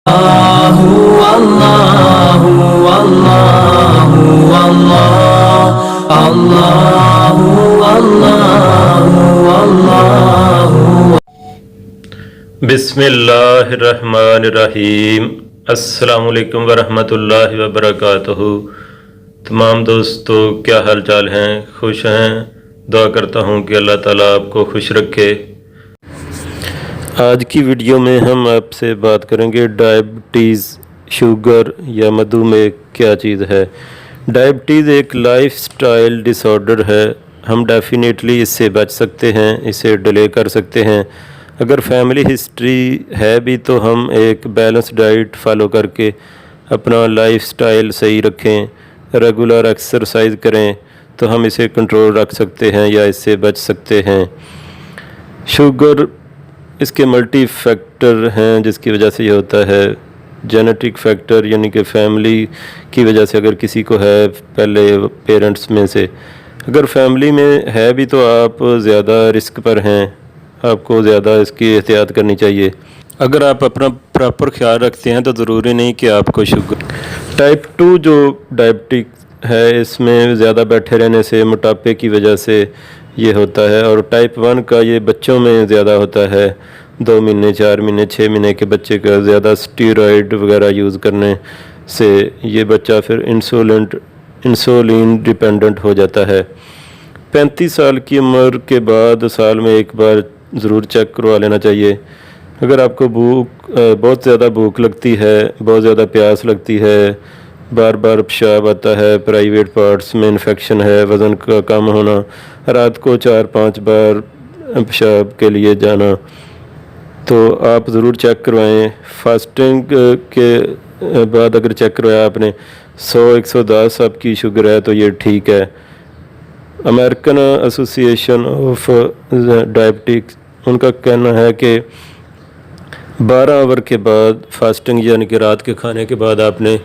अल्लाहु अल्लाहु अल्लाहु अल्लाह अल्लाहु अल्लाहु अल्लाहु। बिस्मिल्लाहिर्रहमानिर्रहीम। अस्सलामुअलैकुम वरहमतुल्लाहि वबरकातुहू। तमाम दोस्तों क्या हाल चाल हैं? खुश हैं? दुआ करता हूँ कि अल्लाह ताला आपको खुश रखे। आज की वीडियो में हम आपसे बात करेंगे डायबिटीज़, शुगर या मधुमेह क्या चीज़ है। डायबिटीज़ एक लाइफस्टाइल डिसऑर्डर है। हम डेफिनेटली इससे बच सकते हैं, इसे डिले कर सकते हैं। अगर फैमिली हिस्ट्री है भी तो हम एक बैलेंस डाइट फॉलो करके अपना लाइफस्टाइल सही रखें, रेगुलर एक्सरसाइज करें तो हम इसे कंट्रोल रख सकते हैं या इससे बच सकते हैं। शुगर इसके मल्टी फैक्टर हैं जिसकी वजह से ये होता है। जेनेटिक फैक्टर यानी कि फैमिली की वजह से अगर किसी को है, पहले पेरेंट्स में से अगर फैमिली में है भी तो आप ज़्यादा रिस्क पर हैं, आपको ज़्यादा इसकी एहतियात करनी चाहिए। अगर आप अपना प्रॉपर ख्याल रखते हैं तो ज़रूरी नहीं कि आपको शुगर। टाइप 2 जो डायबिटिक है इसमें ज़्यादा बैठे रहने से, मोटापे की वजह से ये होता है। और टाइप 1 का ये बच्चों में ज़्यादा होता है। 2 महीने, 4 महीने, 6 महीने के बच्चे का ज़्यादा स्टीरॉयड वगैरह यूज़ करने से ये बच्चा फिर इंसुलिन डिपेंडेंट हो जाता है। 35 साल की उम्र के बाद साल में एक बार ज़रूर चेक करवा लेना चाहिए। अगर आपको बहुत ज़्यादा भूख लगती है, बहुत ज़्यादा प्यास लगती है, बार बार पेशाब आता है, प्राइवेट पार्ट्स में इन्फेक्शन है, वज़न का कम होना, रात को 4-5 बार पेशाब के लिए जाना, तो आप ज़रूर चेक करवाएं। फास्टिंग के बाद अगर चेक करवाया आपने 100-110 आपकी शुगर है तो ये ठीक है। अमेरिकन एसोसिएशन ऑफ डायबिटिक्स उनका कहना है कि 12 आवर के बाद फास्टिंग यानी कि रात के खाने के बाद आपने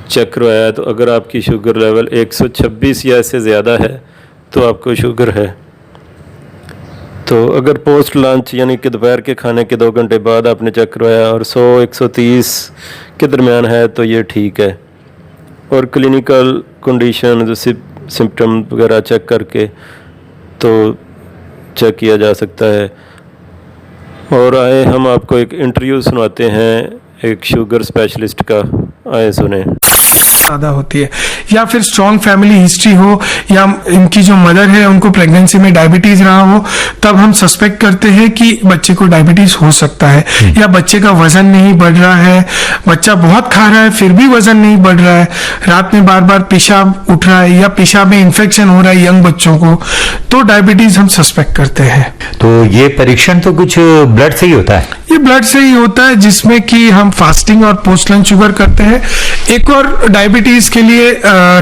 चेक करवाया तो अगर आपकी शुगर लेवल 126 या इससे ज़्यादा है तो आपको शुगर है। तो अगर पोस्ट लंच यानी कि दोपहर के खाने के 2 घंटे बाद आपने चेक करवाया और 100-130 के दरमियान है तो ये ठीक है। और क्लिनिकल कंडीशन जैसे सिम्टम वगैरह चेक करके तो चेक किया जा सकता है। और आए हम आपको एक इंटरव्यू सुनाते हैं एक शुगर स्पेशलिस्ट का, आए सुने। ज़्यादा होती है या फिर स्ट्रॉन्ग फैमिली हिस्ट्री हो या इनकी जो मदर है उनको प्रेगनेंसी में डायबिटीज रहा हो, तब हम सस्पेक्ट करते हैं कि बच्चे को डायबिटीज हो सकता है। या बच्चे का वजन नहीं बढ़ रहा है, बच्चा बहुत खा रहा है फिर भी वजन नहीं बढ़ रहा है, रात में बार बार पेशाब उठ रहा है या पेशाब में इन्फेक्शन हो रहा है यंग बच्चों को, तो डायबिटीज हम सस्पेक्ट करते हैं। तो ये परीक्षण तो कुछ ब्लड से ही होता है? ये ब्लड से ही होता है जिसमें कि हम फास्टिंग और पोस्ट लंच शुगर करते हैं। एक और डायबिटीज के लिए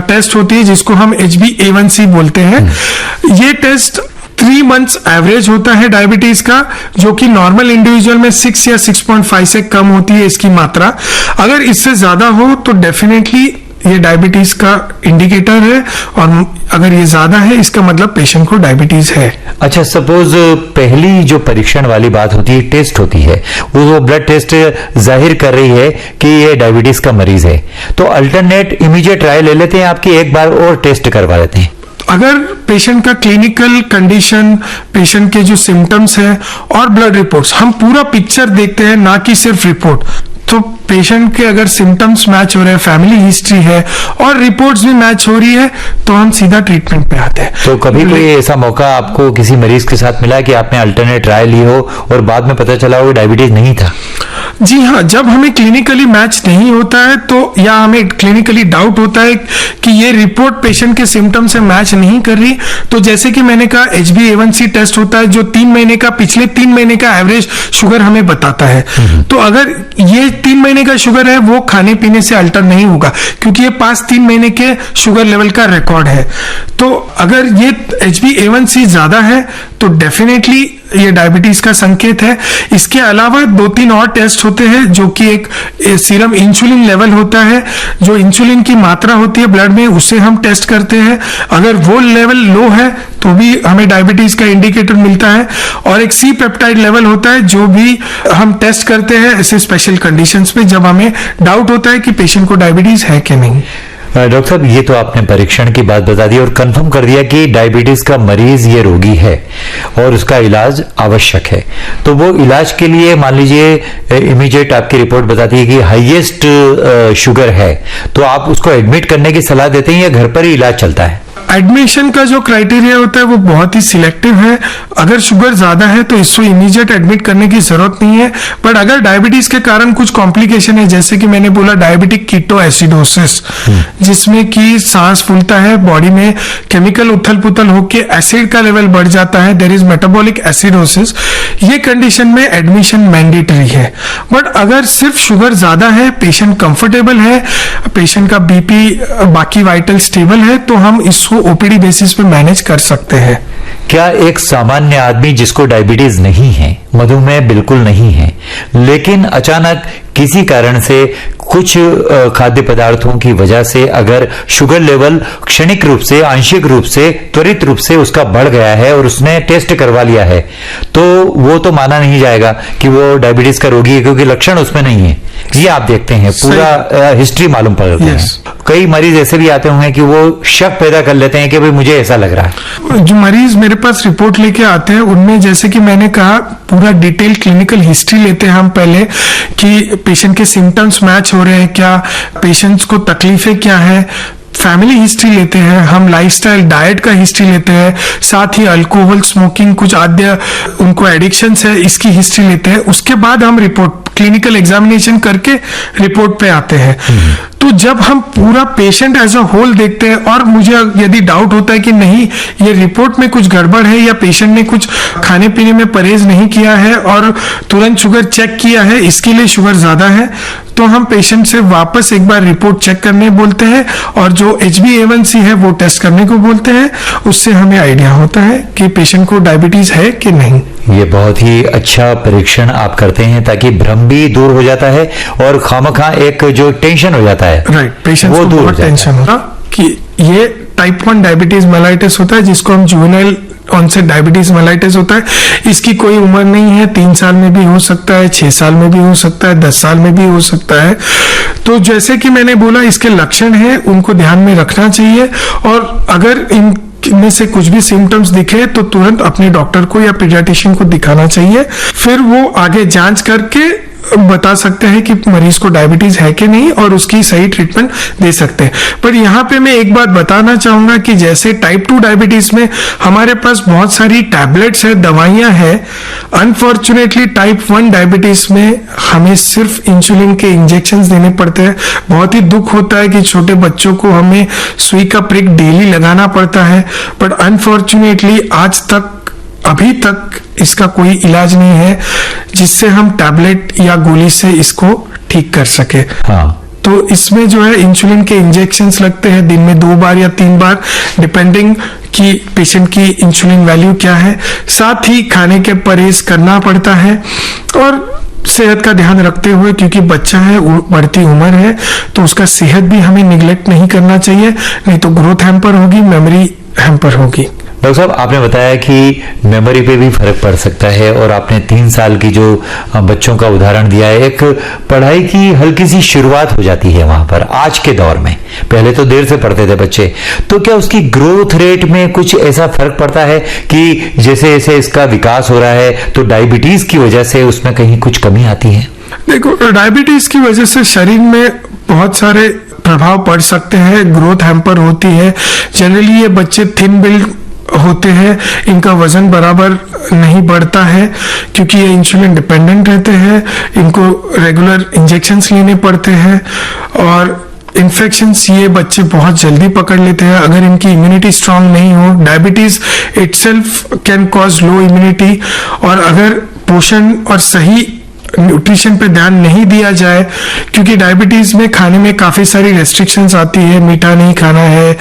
टेस्ट होती है जिसको हम HbA1c बोलते हैं। ये टेस्ट 3 मंथ्स एवरेज होता है डायबिटीज का, जो कि नॉर्मल इंडिविजुअल में 6 या 6.5 से कम होती है इसकी मात्रा। अगर इससे ज्यादा हो तो डेफिनेटली ये डायबिटीज का इंडिकेटर है, और अगर ये ज्यादा है इसका मतलब पेशेंट को डायबिटीज है। अच्छा, सपोज पहली जो परीक्षण वाली बात होती है, टेस्ट होती है, वो ब्लड टेस्ट जाहिर कर रही है कि ये डायबिटीज का मरीज है, तो अल्टरनेट इमीडिएट ट्रायल ले लेते हैं आपकी, एक बार और टेस्ट करवा लेते हैं। अगर पेशेंट का क्लिनिकल कंडीशन, पेशेंट के जो सिम्टम्स हैं और ब्लड रिपोर्ट्स, हम पूरा पिक्चर देखते हैं ना कि सिर्फ रिपोर्ट। तो पेशेंट के अगर सिम्टम्स मैच हो रहे हैं, फैमिली हिस्ट्री है और रिपोर्ट्स भी मैच हो रही है तो हम सीधा ट्रीटमेंट पे आते हैं। तो कभी कोई ऐसा मौका आपको किसी मरीज के साथ मिला कि आपने अल्टरनेट ट्रायल ली हो और बाद में पता चला हो डायबिटीज नहीं था? जी हाँ, जब हमें क्लिनिकली मैच नहीं होता है तो या हमें क्लिनिकली डाउट होता है कि ये रिपोर्ट पेशेंट के सिम्टम से मैच नहीं कर रही, तो जैसे कि मैंने कहा HbA1c टेस्ट होता है जो 3 महीने का, पिछले 3 महीने का एवरेज शुगर हमें बताता है। तो अगर ये 3 महीने का शुगर है वो खाने पीने से अल्टर नहीं होगा क्योंकि ये पास 3 महीने के शुगर लेवल का रिकॉर्ड है। तो अगर ये HbA1c ज्यादा है तो डेफिनेटली ये डायबिटीज का संकेत है। इसके अलावा 2-3 और टेस्ट होते हैं, जो कि एक सीरम इंसुलिन लेवल होता है, जो इंसुलिन की मात्रा होती है ब्लड में, उसे हम टेस्ट करते हैं। अगर वो लेवल लो है तो भी हमें डायबिटीज का इंडिकेटर मिलता है। और एक सी पेप्टाइड लेवल होता है, जो भी हम टेस्ट करते हैं ऐसे स्पेशल कंडीशंस में, जब हमें डाउट होता है कि पेशेंट को डायबिटीज है कि नहीं। डॉक्टर साहब, ये तो आपने परीक्षण की बात बता दी और कंफर्म कर दिया कि डायबिटीज का मरीज ये रोगी है और उसका इलाज आवश्यक है। तो वो इलाज के लिए मान लीजिए इमीडिएट आपकी रिपोर्ट बताती है कि हाईएस्ट शुगर है, तो आप उसको एडमिट करने की सलाह देते हैं या घर पर ही इलाज चलता है? एडमिशन का जो क्राइटेरिया होता है वो बहुत ही सिलेक्टिव है। अगर शुगर ज्यादा है तो इसको इमीडिएट एडमिट करने की जरूरत नहीं है। बट अगर डायबिटीज के कारण कुछ कॉम्प्लिकेशन है, जैसे कि मैंने बोला डायबिटिक कीटो एसिडोसिस, जिसमें कि सांस फूलता है, बॉडी में केमिकल उथल पुथल होकर एसिड का लेवल बढ़ जाता है, देयर इज मेटाबॉलिक एसिडोसिस, ये कंडीशन में एडमिशन मैंडेटरी है। बट अगर सिर्फ शुगर ज्यादा है, पेशेंट कंफर्टेबल है, पेशेंट का बीपी बाकी वाइटल स्टेबल है, तो हम इसको ओपीडी बेसिस पे मैनेज कर सकते हैं। क्या एक सामान्य आदमी जिसको डायबिटीज नहीं है, मधुमेह बिल्कुल नहीं है, लेकिन अचानक किसी कारण से कुछ खाद्य पदार्थों की वजह से अगर शुगर लेवल क्षणिक रूप से, आंशिक रूप से, त्वरित रूप से उसका बढ़ गया है और उसने टेस्ट करवा लिया है, तो वो तो माना नहीं जाएगा कि वो डायबिटीज का रोगी है, क्योंकि लक्षण उसमें नहीं है। ये आप देखते हैं, पूरा हिस्ट्री मालूम पड़ता है। कई मरीज ऐसे भी आते होंगे कि वो शक पैदा कर लेते हैं कि भाई मुझे ऐसा लग रहा है। जो मरीज मेरे पास रिपोर्ट लेके आते हैं, उनमें जैसे कि मैंने कहा, पूरा डिटेल क्लिनिकल हिस्ट्री लेते हैं हम पहले कि पेशेंट के सिम्टम्स मैच हो रहे हैं क्या, पेशेंट्स को तकलीफें क्या है, फैमिली हिस्ट्री लेते हैं हम, लाइफस्टाइल डाइट का हिस्ट्री लेते हैं, साथ ही अल्कोहल, स्मोकिंग, कुछ आद्य उनको एडिक्शंस है, इसकी हिस्ट्री लेते हैं। उसके बाद हम रिपोर्ट क्लिनिकल एग्जामिनेशन करके रिपोर्ट पे आते हैं। तो जब हम पूरा पेशेंट एज अ होल देखते हैं और मुझे यदि डाउट होता है कि नहीं ये रिपोर्ट में कुछ गड़बड़ है या पेशेंट ने कुछ खाने पीने में परहेज नहीं किया है और तुरंत शुगर चेक किया है, इसके लिए शुगर ज्यादा है, तो हम पेशेंट से वापस एक बार रिपोर्ट चेक करने बोलते हैं और जो HbA1c है वो टेस्ट करने को बोलते हैं। उससे हमें आइडिया होता है कि पेशेंट को डायबिटीज है कि नहीं। ये बहुत ही अच्छा परीक्षण आप करते हैं ताकि भ्रम भी दूर हो जाता है और खामखा एक जो टेंशन हो जाता है, राइट, पेशेंट को बहुत टेंशन होगा कि ये टाइप 1 डायबिटीज मेलाइटिस होता है, जिसको हम जुवेनाइल ऑनसेट डायबिटीज मेलाइटिस होता है। इसकी कोई उम्र नहीं है, 3 साल में भी हो सकता है, 6 साल में भी हो सकता है, 10 साल में भी हो सकता है। तो जैसे कि मैंने बोला, इसके लक्षण हैं, उनको ध्यान में रखना चाहिए और अगर इनमें से कुछ भी सिम्टम्स दिखे तो तुरंत अपने डॉक्टर को या पीडियाट्रिशियन को दिखाना चाहिए। फिर वो आगे जांच करके बता सकते हैं कि मरीज को डायबिटीज है कि नहीं और उसकी सही ट्रीटमेंट दे सकते हैं। पर यहाँ पे मैं एक बात बताना चाहूंगा कि जैसे टाइप 2 डायबिटीज में हमारे पास बहुत सारी टैबलेट्स है, दवाइयां हैं, अनफॉर्चुनेटली टाइप 1 डायबिटीज में हमें सिर्फ इंसुलिन के इंजेक्शंस देने पड़ते हैं। बहुत ही दुख होता है कि छोटे बच्चों को हमें सुई का प्रिक डेली लगाना पड़ता है, बट अनफॉर्चुनेटली आज तक, अभी तक इसका कोई इलाज नहीं है जिससे हम टैबलेट या गोली से इसको ठीक कर सके। हाँ। तो इसमें जो है इंसुलिन के इंजेक्शंस लगते हैं दिन में 2 बार या 3 बार, डिपेंडिंग कि पेशेंट की इंसुलिन वैल्यू क्या है। साथ ही खाने के परहेज करना पड़ता है और सेहत का ध्यान रखते हुए, क्योंकि बच्चा है, बढ़ती उम्र है, तो उसका सेहत भी हमें निगलेक्ट नहीं करना चाहिए, नहीं तो ग्रोथ हैम्पर होगी, मेमोरी हैम्पर होगी। डॉक्टर साहब, आपने बताया कि मेमोरी पे भी फर्क पड़ सकता है और आपने 3 साल की जो बच्चों का उदाहरण दिया है, एक पढ़ाई की हल्की सी शुरुआत हो जाती है वहां पर आज के दौर में। पहले तो देर से पढ़ते थे बच्चे, तो क्या उसकी ग्रोथ रेट में कुछ ऐसा फर्क पड़ता है कि जैसे जैसे इसका विकास हो रहा है तो डायबिटीज की वजह से उसमें कहीं कुछ कमी आती है? देखो, डायबिटीज की वजह से शरीर में बहुत सारे प्रभाव पड़ सकते हैं, ग्रोथ हैम्पर होती है। जनरली ये बच्चे थिन बिल्ड होते हैं, इनका वजन बराबर नहीं बढ़ता है क्योंकि ये इंसुलिन डिपेंडेंट रहते हैं, इनको रेगुलर इंजेक्शंस लेने पड़ते हैं और इन्फेक्शंस ये बच्चे बहुत जल्दी पकड़ लेते हैं अगर इनकी इम्यूनिटी स्ट्रांग नहीं हो। Diabetes itself can cause low immunity और अगर पोषण और सही न्यूट्रिशन पे ध्यान नहीं दिया जाए, क्योंकि डायबिटीज में खाने में काफी सारी रेस्ट्रिक्शंस आती है, मीठा नहीं खाना है,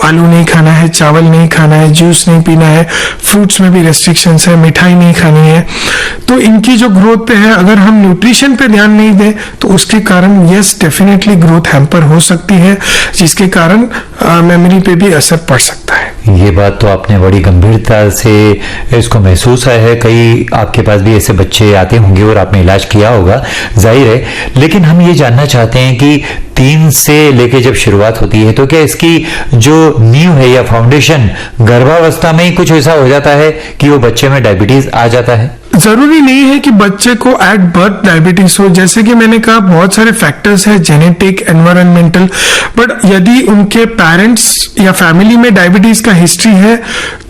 आलू नहीं खाना है, चावल नहीं खाना है, जूस नहीं पीना है, फ्रूट्स में भी रेस्ट्रिक्शंस है, मिठाई नहीं खानी है। तो इनकी जो ग्रोथ पे है, अगर हम न्यूट्रिशन पे ध्यान नहीं दें तो उसके कारण यस डेफिनेटली ग्रोथ हैम्पर हो सकती है, जिसके कारण मेमोरी पे भी असर पड़ सकता है। ये बात तो आपने बड़ी गंभीरता से इसको महसूस है। कई आपके पास भी ऐसे बच्चे आते होंगे और आपने इलाज किया होगा, जाहिर है। लेकिन हम ये जानना चाहते हैं कि 3 से लेके जब शुरुआत होती है तो क्या इसकी जो नींव है या फाउंडेशन गर्भावस्था में ही कुछ ऐसा हो जाता है कि वो बच्चे में डायबिटीज आ जाता है? जरूरी नहीं है कि बच्चे को एट बर्थ डायबिटीज हो, जैसे कि मैंने कहा बहुत सारे फैक्टर्स है, जेनेटिक, एनवायरमेंटल, बट यदि उनके पेरेंट्स या फैमिली में डायबिटीज का हिस्ट्री है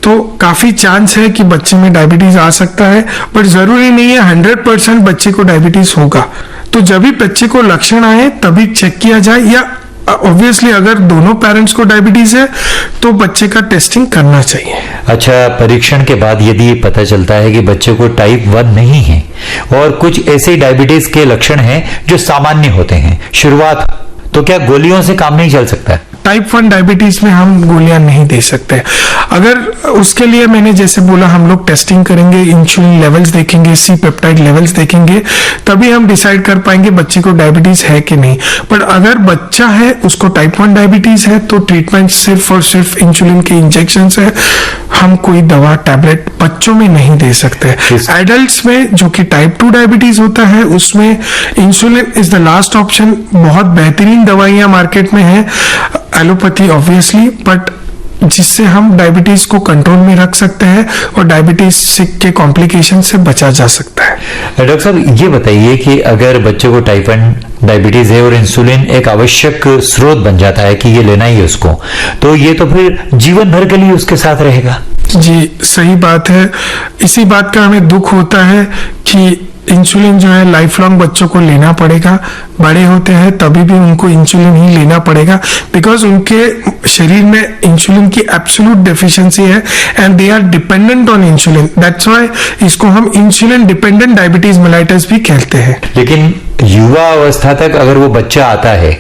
तो काफी चांस है कि बच्चे में डायबिटीज आ सकता है, बट जरूरी नहीं है 100% बच्चे को डायबिटीज होगा। तो जब भी बच्चे को लक्षण आए तभी चेक किया जाए, या ऑब्वियसली अगर दोनों पेरेंट्स को डायबिटीज है तो बच्चे का टेस्टिंग करना चाहिए। अच्छा, परीक्षण के बाद यदि ये पता चलता है कि बच्चे को टाइप 1 नहीं है और कुछ ऐसे डायबिटीज के लक्षण हैं जो सामान्य होते हैं शुरुआत, तो क्या गोलियों से काम नहीं चल सकता है? टाइप 1 डायबिटीज में हम गोलियां नहीं दे सकते। अगर उसके लिए मैंने जैसे बोला हम लोग टेस्टिंग करेंगे, इंसुलिन लेवल्स देखेंगे, सी पेप्टाइड लेवल्स देखेंगे, तभी हम डिसाइड कर पाएंगे बच्चे को डायबिटीज है कि नहीं। पर अगर बच्चा है उसको टाइप 1 डायबिटीज है तो ट्रीटमेंट सिर्फ और सिर्फ इंसुलिन के इंजेक्शन है, हम कोई दवा टैबलेट बच्चों में नहीं दे सकते। एडल्ट्स में जो कि टाइप 2 डायबिटीज होता है उसमें insulin is the last option. बहुत बेहतरीन दवाइयां मार्केट में है, एलोपैथी ऑब्वियसली, बट जिससे हम डायबिटीज को कंट्रोल में रख सकते हैं और डायबिटीज के कॉम्प्लिकेशन से बचा जा सकता है। डॉक्टर साहब, ये बताइए कि अगर बच्चे को टाइप 1 डायबिटीज है और इंसुलिन एक आवश्यक स्रोत बन जाता है कि ये लेना ही है उसको, तो ये तो फिर जीवन भर के लिए उसके साथ रहेगा? जी सही बात है। इसी बात का हमें दुख होता है कि इंसुलिन जो है लाइफ लॉन्ग बच्चों को लेना पड़ेगा, बड़े होते हैं तभी भी उनको इंसुलिन ही लेना पड़ेगा, बिकॉज उनके शरीर में इंसुलिन की एब्सोल्यूट डेफिशिएंसी है and they are dependent on insulin. That's why इसको हम इंसुलिन डिपेंडेंट डायबिटीज मेलाइटस भी कहते हैं। लेकिन युवा अवस्था तक अगर वो बच्चा आता है,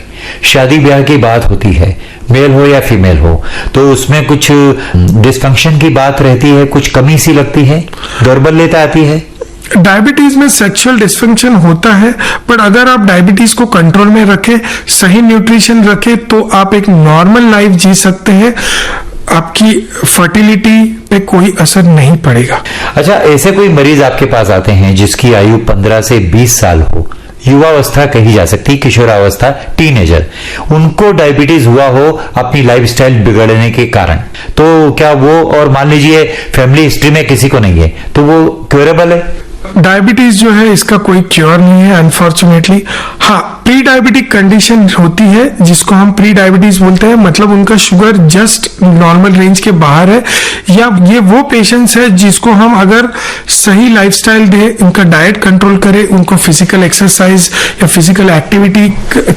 शादी ब्याह की बात होती है, मेल हो या फीमेल हो, तो उसमें कुछ डिसफंक्शन की बात रहती है, कुछ कमी सी लगती है, दुर्बलता आती है। डायबिटीज में सेक्सुअल डिस्फंक्शन होता है, पर अगर आप डायबिटीज को कंट्रोल में रखें, सही न्यूट्रिशन रखें, तो आप एक नॉर्मल लाइफ जी सकते हैं, आपकी फर्टिलिटी पे कोई असर नहीं पड़ेगा। अच्छा, ऐसे कोई मरीज आपके पास आते हैं जिसकी आयु 15 से 20 साल हो, युवावस्था कही जा सकती, किशोरावस्था, टीनेजर, उनको डायबिटीज हुआ हो अपनी लाइफस्टाइल बिगड़ने के कारण, तो क्या वो, और मान लीजिए फैमिली हिस्ट्री में किसी को नहीं है, तो वो क्योरेबल है? डायबिटीज जो है इसका कोई क्योर नहीं है अनफॉर्चुनेटली। हाँ, प्री डायबिटिक कंडीशन होती है जिसको हम प्री डायबिटीज बोलते हैं, मतलब उनका शुगर जस्ट नॉर्मल रेंज के बाहर है, या ये वो पेशेंट्स है जिसको हम अगर सही लाइफस्टाइल दे, उनका डाइट कंट्रोल करें, उनको फिजिकल एक्सरसाइज या फिजिकल एक्टिविटी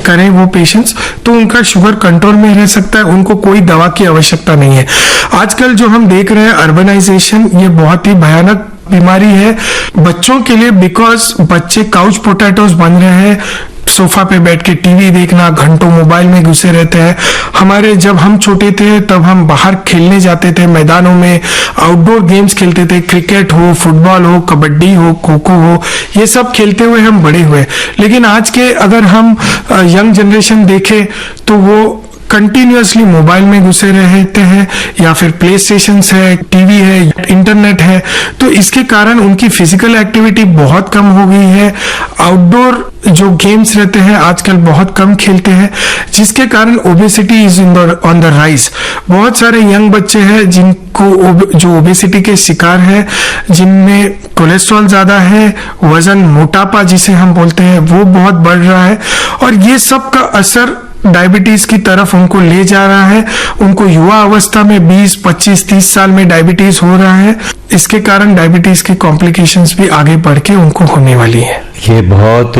करें वो पेशेंट्स, तो उनका शुगर कंट्रोल में रह सकता है, उनको कोई दवा की आवश्यकता नहीं है। आजकल जो हम देख रहे हैं अर्बनाइजेशन, ये बहुत ही भयानक बीमारी है बच्चों के लिए, बिकॉज बच्चे काउच पोटैटोज बन रहे हैं, सोफा पे बैठ के टीवी देखना, घंटों मोबाइल में घुसे रहते हैं। हमारे जब हम छोटे थे तब हम बाहर खेलने जाते थे, मैदानों में आउटडोर गेम्स खेलते थे, क्रिकेट हो, फुटबॉल हो, कबड्डी हो, खो खो हो, ये सब खेलते हुए हम बड़े हुए। लेकिन आज के अगर हम यंग जनरेशन देखें तो वो कंटिन्यूअसली मोबाइल में घुसे रहते हैं, या फिर प्ले स्टेशन है, टीवी है, इंटरनेट है, तो इसके कारण उनकी फिजिकल एक्टिविटी बहुत कम हो गई है। आउटडोर जो गेम्स रहते हैं आजकल बहुत कम खेलते हैं, जिसके कारण obesity is on the rise. बहुत सारे यंग बच्चे हैं जिनको जो ओबेसिटी के शिकार है, जिनमें कोलेस्ट्रॉल ज्यादा है, वजन, मोटापा जिसे हम बोलते हैं, वो बहुत बढ़ रहा है, और ये सब का असर डायबिटीज की तरफ उनको ले जा रहा है। उनको युवा अवस्था में 20, 25, 30 साल में डायबिटीज हो रहा है। इसके कारण डायबिटीज की कॉम्प्लिकेशंस भी आगे बढ़ के उनको होने वाली है। ये बहुत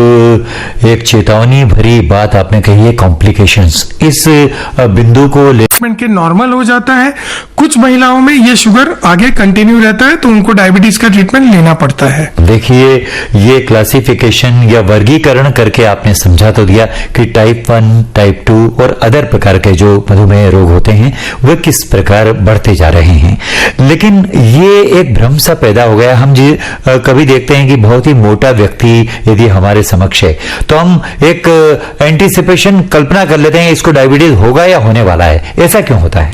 एक चेतावनी भरी बात आपने कही है, कॉम्प्लिकेशंस। इस बिंदु को ट्रीटमेंट के नॉर्मल हो जाता है, कुछ महिलाओं में ये शुगर आगे कंटिन्यू रहता है तो उनको डायबिटीज का ट्रीटमेंट लेना पड़ता है। देखिए, ये क्लासिफिकेशन या वर्गीकरण करके आपने समझा तो दिया कि टाइप 1, टाइप 2 और अदर प्रकार के जो मधुमेह रोग होते हैं वे किस प्रकार बढ़ते जा रहे हैं। लेकिन ये एक भ्रम सा पैदा हो गया। हम कभी देखते हैं कि बहुत ही मोटा व्यक्ति यदि हमारे समक्ष है तो हम एक एंटीसिपेशन कल्पना कर लेते हैं इसको डायबिटीज होगा या होने वाला है। ऐसा क्यों होता है?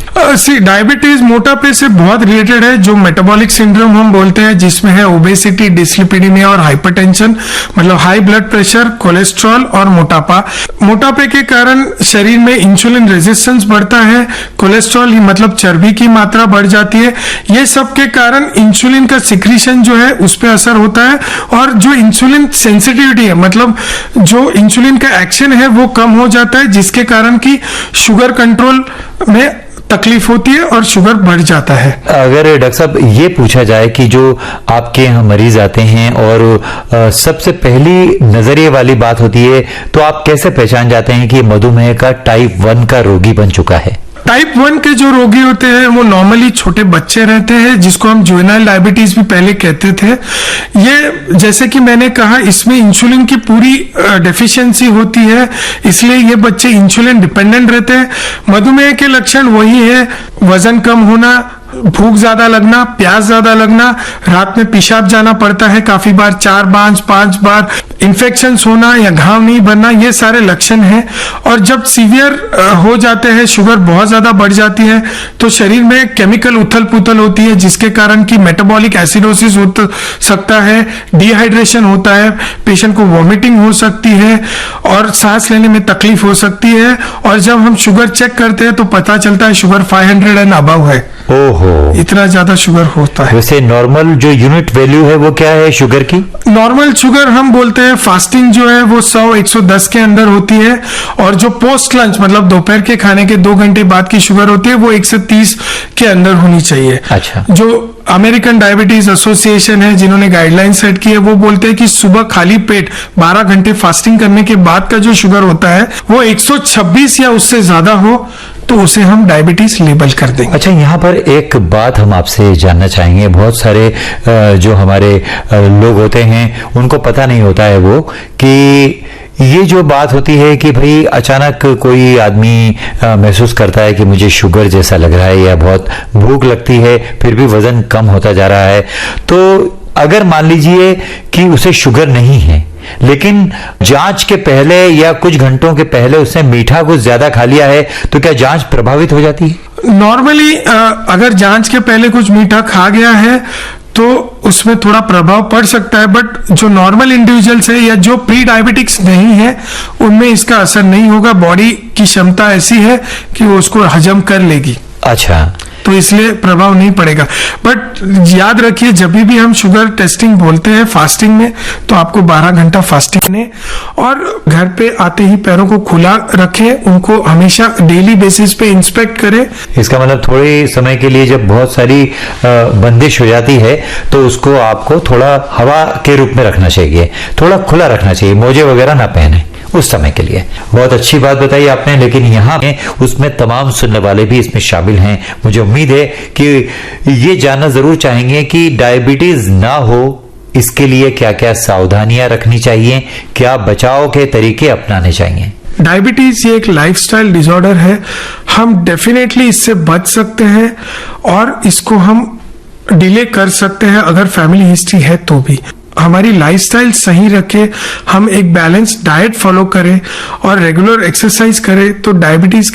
डायबिटीज मोटापे से बहुत रिलेटेड है। जो मेटाबॉलिक सिंड्रोम हम बोलते हैं, जिसमें है ओबेसिटी, डिस्लिपिडीमिया और हाइपरटेंशन, मतलब हाई ब्लड प्रेशर, कोलेस्ट्रॉल और मोटापा। मोटापे के कारण शरीर में इंसुलिन रेजिस्टेंस बढ़ता है, कोलेस्ट्रॉल मतलब चर्बी की मात्रा बढ़ जाती है। ये सब के कारण इंसुलिन का सिक्रीशन जो है उस पर असर होता है, और जो इंसुलिन सेंसिटिविटी है, मतलब जो इंसुलिन का एक्शन है वो कम हो जाता है, जिसके कारण की शुगर कंट्रोल में तकलीफ होती है और शुगर बढ़ जाता है। अगर डॉक्टर साहब ये पूछा जाए कि जो आपके यहाँ मरीज आते हैं और सबसे पहली नजरिए वाली बात होती है, तो आप कैसे पहचान जाते हैं कि मधुमेह का टाइप 1 का रोगी बन चुका है? टाइप 1 के जो रोगी होते हैं वो नॉर्मली छोटे बच्चे रहते हैं, जिसको हम जुवेनाइल डायबिटीज भी पहले कहते थे। ये जैसे कि मैंने कहा, इसमें इंसुलिन की पूरी डेफिशिएंसी होती है, इसलिए ये बच्चे इंसुलिन डिपेंडेंट रहते हैं। मधुमेह के लक्षण वही है, वजन कम होना, भूख ज्यादा लगना, प्यास ज्यादा लगना, रात में पेशाब जाना पड़ता है काफी बार, 4 बार 5 बार, इन्फेक्शन होना या घाव नहीं बनना, ये सारे लक्षण हैं। और जब सीवियर हो जाते हैं, शुगर बहुत ज्यादा बढ़ जाती है, तो शरीर में केमिकल उथल पुथल होती है, जिसके कारण की मेटाबॉलिक एसिडोसिस हो सकता है, डिहाइड्रेशन होता है, पेशेंट को वॉमिटिंग हो सकती है और सांस लेने में तकलीफ हो सकती है। और जब हम शुगर चेक करते हैं तो पता चलता है शुगर 500 एंड अबव है। ओहो, इतना ज्यादा शुगर होता है। वैसे नॉर्मल जो यूनिट वैल्यू है वो क्या है शुगर की? नॉर्मल शुगर हम बोलते हैं, फास्टिंग जो है वो 100-110 के अंदर होती है, और जो पोस्ट लंच मतलब दोपहर के खाने के 2 घंटे बाद की शुगर होती है वो 130 के अंदर होनी चाहिए। अच्छा। जो अमेरिकन डायबिटीज एसोसिएशन है, जिन्होंने गाइडलाइन सेट की है, वो बोलते हैं कि सुबह खाली पेट 12 घंटे फास्टिंग करने के बाद का जो शुगर होता है वो 126 या उससे ज्यादा हो तो उसे हम डायबिटीज लेबल कर देंगे। अच्छा, यहाँ पर एक बात हम आपसे जानना चाहेंगे। बहुत सारे जो हमारे लोग होते हैं उनको पता नहीं होता है वो कि ये जो बात होती है कि भाई अचानक कोई आदमी महसूस करता है कि मुझे शुगर जैसा लग रहा है या बहुत भूख लगती है, फिर भी वजन कम होता जा रहा है, तो अगर मान लीजिए कि उसे शुगर नहीं है, लेकिन जांच के पहले या कुछ घंटों के पहले उसने मीठा कुछ ज्यादा खा लिया है, तो क्या जांच प्रभावित हो जाती है? नॉर्मली अगर जांच के पहले कुछ मीठा खा गया है तो उसमें थोड़ा प्रभाव पड़ सकता है, बट जो नॉर्मल इंडिविजुअल्स है या जो प्री डायबिटिक्स नहीं है उनमें इसका असर नहीं होगा। बॉडी की क्षमता ऐसी है कि वो उसको हजम कर लेगी। अच्छा, तो इसलिए प्रभाव नहीं पड़ेगा। बट याद रखिए, जब भी हम शुगर टेस्टिंग बोलते हैं फास्टिंग में, तो आपको 12 घंटा फास्टिंग ने, और घर पे आते ही पैरों को खुला रखें, उनको हमेशा डेली बेसिस पे इंस्पेक्ट करें। इसका मतलब थोड़े समय के लिए जब बहुत सारी बंदिश हो जाती है तो उसको आपको थोड़ा हवा के रूप में रखना चाहिए, थोड़ा खुला रखना चाहिए, मोजे वगैरह ना पहने उस समय के लिए। बहुत अच्छी बात बताई आपने, लेकिन यहाँ उसमें तमाम सुनने वाले भी इसमें शामिल हैं। मुझे उम्मीद है कि ये जानना जरूर चाहेंगे कि डायबिटीज ना हो इसके लिए क्या क्या सावधानियां रखनी चाहिए, क्या बचाव के तरीके अपनाने चाहिए। डायबिटीज ये एक लाइफस्टाइल डिसऑर्डर है, हम डेफिनेटली इससे बच सकते हैं और इसको हम डिले कर सकते हैं अगर फैमिली हिस्ट्री है तो भी। हमारी लाइफस्टाइल सही रखें, हम एक बैलेंस डाइट फॉलो करें और रेगुलर एक्सरसाइज करें तो डायबिटीज